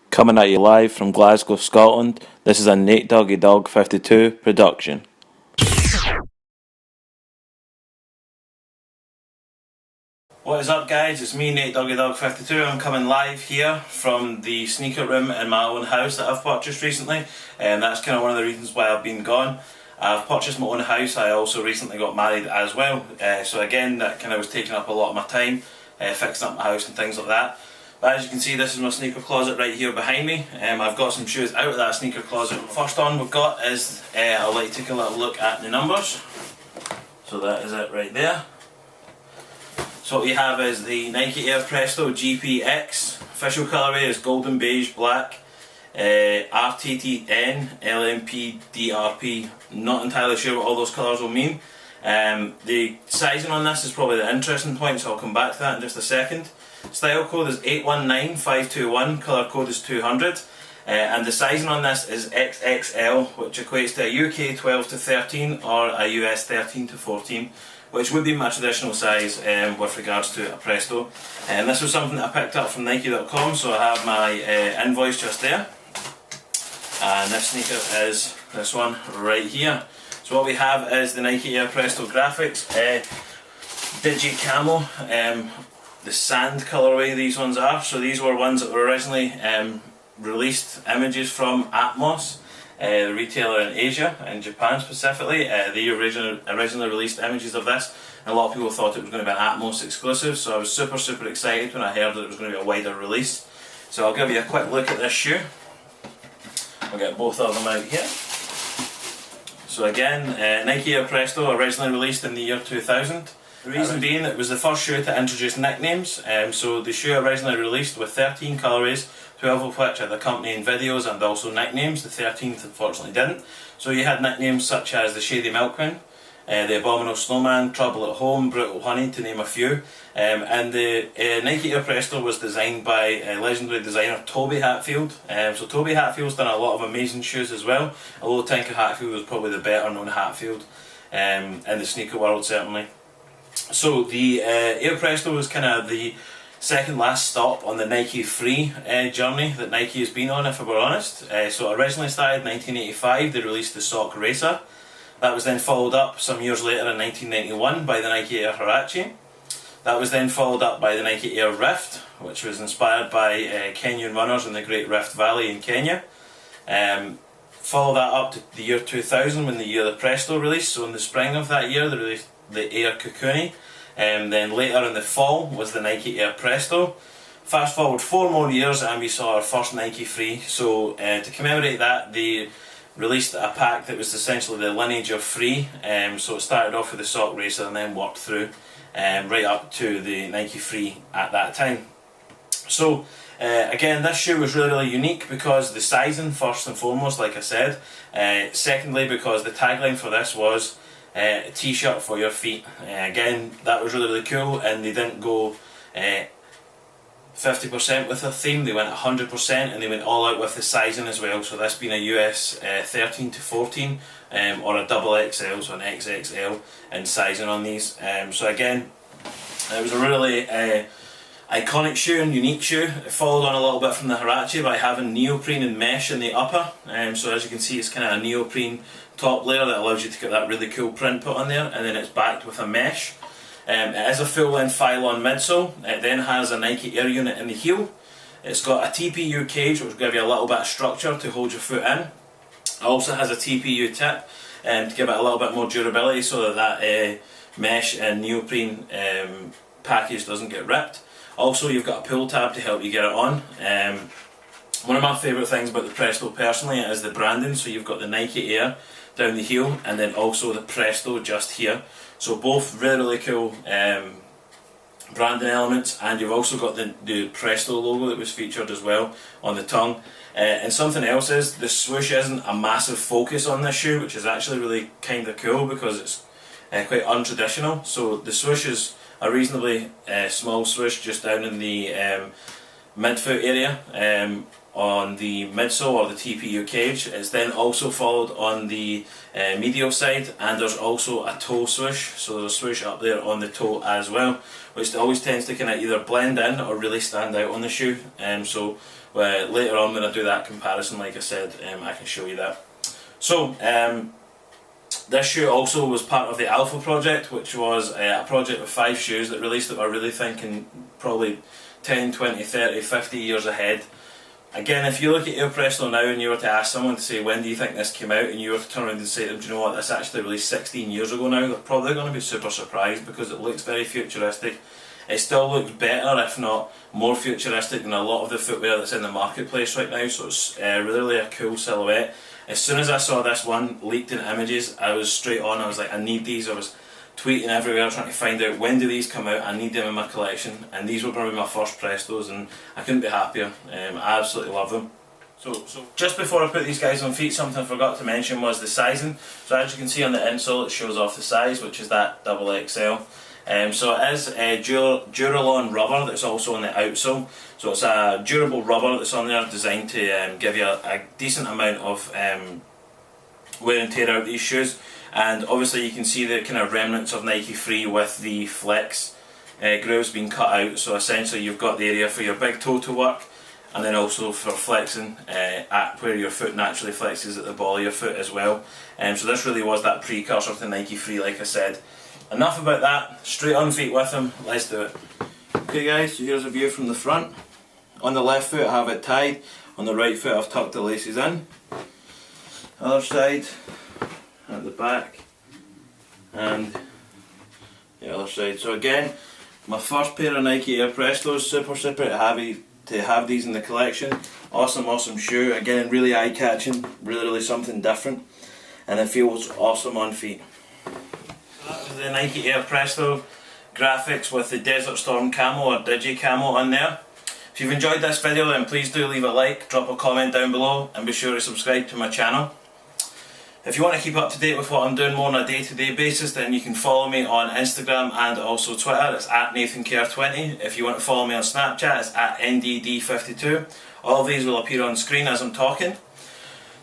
Coming at you live from Glasgow, Scotland, this is a NDD52 production. What is up guys, it's me NDD52. I'm coming live here from the sneaker room in my own house that I've purchased recently, and that's kind of one of the reasons why I've been gone. I've purchased my own house. I also recently got married as well, so again that kind of was taking up a lot of my time, fixing up my house and things like that. But as you can see, this is my sneaker closet right here behind me. I've got some shoes out of that sneaker closet. First on we've got is, I'll let you take a little look at the numbers. So that is it right there. So what we have is the Nike Air Presto GPX. Official colourway is golden, beige, black. RTTN, LMP, DRP. Not entirely sure what all those colours will mean. The sizing on this is probably the interesting point, so I'll come back to that in just a second. Style code is 819521, colour code is 200, and the sizing on this is XXL, which equates to a UK 12 to 13 or a US 13 to 14, which would be my traditional size with regards to a Presto. And this was something that I picked up from Nike.com, so I have my invoice just there. And this sneaker is this one right here. So what we have is the Nike Air Presto graphics, Digi Camo, the sand colourway these ones are. So these were ones that were originally released images from Atmos, the retailer in Asia, in Japan specifically. They originally released images of this, and a lot of people thought it was going to be an Atmos exclusive, so I was super excited when I heard that it was going to be a wider release. So I'll give you a quick look at this shoe. I'll get both of them out here. So again, Nike Air Presto, originally released in the year 2000. The reason being that it was the first shoe to introduce nicknames. So the shoe originally released with 13 colourways, 12 of which had accompanying videos and also nicknames. The 13th unfortunately didn't. So you had nicknames such as the Shady Milkman, the Abominable Snowman, Trouble at Home, Brutal Honey, to name a few. And the Nike Air Presto was designed by legendary designer Toby Hatfield. So Toby Hatfield's done a lot of amazing shoes as well, although Tinker Hatfield was probably the better known Hatfield in the sneaker world certainly. So the Air Presto was kind of the second last stop on the Nike Free journey that Nike has been on, if we're honest. So originally started in 1985, they released the Sock Racer. That was then followed up some years later in 1991 by the Nike Air Huarache. That was then followed up by the Nike Air Rift, which was inspired by Kenyan runners in the Great Rift Valley in Kenya. Followed that up to the year 2000 when the year the Presto released. So in the spring of that year they released the Air Kukuni. Then later in the fall was the Nike Air Presto. Fast forward 4 more years and we saw our first Nike Free. So to commemorate that, they released a pack that was essentially the lineage of Free. So it started off with the Sock Racer and then worked through right up to the Nike Free at that time. So again, this shoe was really unique because the sizing, first and foremost, like I said. Secondly, because the tagline for this was a t-shirt for your feet. Again, that was really cool, and they didn't go 50% with their theme, they went 100%, and they went all out with the sizing as well. So this being a US 13 to 14 or a double XL, so an XXL in sizing on these. So again, it was a really iconic shoe and unique shoe. It followed on a little bit from the Huarache by having neoprene and mesh in the upper. So as you can see, it's kind of a neoprene top layer that allows you to get that really cool print put on there, and then it's backed with a mesh. It is a full length Phylon midsole. It then has a Nike Air unit in the heel. It's got a TPU cage which will give you a little bit of structure to hold your foot in. It also has a TPU tip to give it a little bit more durability so that mesh and neoprene package doesn't get ripped. Also, you've got a pull tab to help you get it on. One of my favourite things about the Presto personally is the branding. So you've got the Nike Air down the heel and then also the Presto just here. So both really cool branding elements, and you've also got the Presto logo that was featured as well on the tongue. And something else is, the swoosh isn't a massive focus on this shoe, which is actually really kind of cool because it's quite untraditional. So the swoosh is a reasonably small swoosh just down in the midfoot area. on the midsole or the TPU cage. It's then also followed on the medial side, and there's also a toe swoosh, so there's a swoosh up there on the toe as well, which always tends to kind of either blend in or really stand out on the shoe. So later on when I do that comparison, like I said, I can show you that. So this shoe also was part of the Alpha project, which was a project of 5 shoes that released that were really thinking probably 10, 20, 30, 50 years ahead. Again, if you look at Air Presto now and you were to ask someone to say when do you think this came out, and you were to turn around and say to them, do you know what, this actually released 16 years ago now, they're probably going to be super surprised because it looks very futuristic. It still looks better, if not more futuristic, than a lot of the footwear that's in the marketplace right now, so it's really a cool silhouette. As soon as I saw this one leaked in images, I was straight on. I was like, I need these. I was tweeting everywhere trying to find out when do these come out. I need them in my collection, and these were probably my first Prestos, and I couldn't be happier. I absolutely love them. So just before I put these guys on feet, something I forgot to mention was the sizing. So as you can see on the insole, it shows off the size, which is that XXL. So it is a Duralon rubber that's also on the outsole. So it's a durable rubber that's on there designed to give you a decent amount of wear and tear out these shoes. And obviously you can see the kind of remnants of Nike Free with the flex grooves being cut out. So essentially you've got the area for your big toe to work, and then also for flexing at where your foot naturally flexes at the ball of your foot as well. So this really was that precursor to Nike Free, like I said. Enough about that, straight on feet with them, let's do it. Okay guys, so here's a view from the front. On the left foot I have it tied, on the right foot I've tucked the laces in. Other side, at the back, and the other side. So again, my first pair of Nike Air Prestos, super happy to have these in the collection. Awesome shoe, again really eye catching, really something different, and it feels awesome on feet. That was the Nike Air Presto graphics with the Desert Storm Camo or Digi Camo on there. If you've enjoyed this video, then please do leave a like, drop a comment down below, and be sure to subscribe to my channel. If you want to keep up to date with what I'm doing more on a day-to-day basis, then you can follow me on Instagram and also Twitter. It's at NathanCare20. If you want to follow me on Snapchat, it's at NDD52. All of these will appear on screen as I'm talking.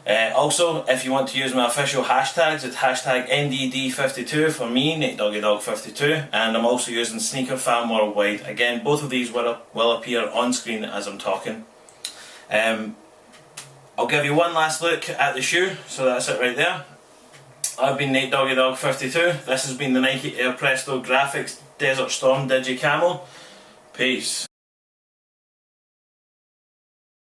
Also, if you want to use my official hashtags, it's hashtag NDD52 for me, NateDoggyDog52, and I'm also using SneakerFam Worldwide. Again, both of these will appear on screen as I'm talking. I'll give you one last look at the shoe, so that's it right there. I've been NateDoggyDog52. This has been the Nike Air Presto Graphics Desert Storm Digi Camo. Peace.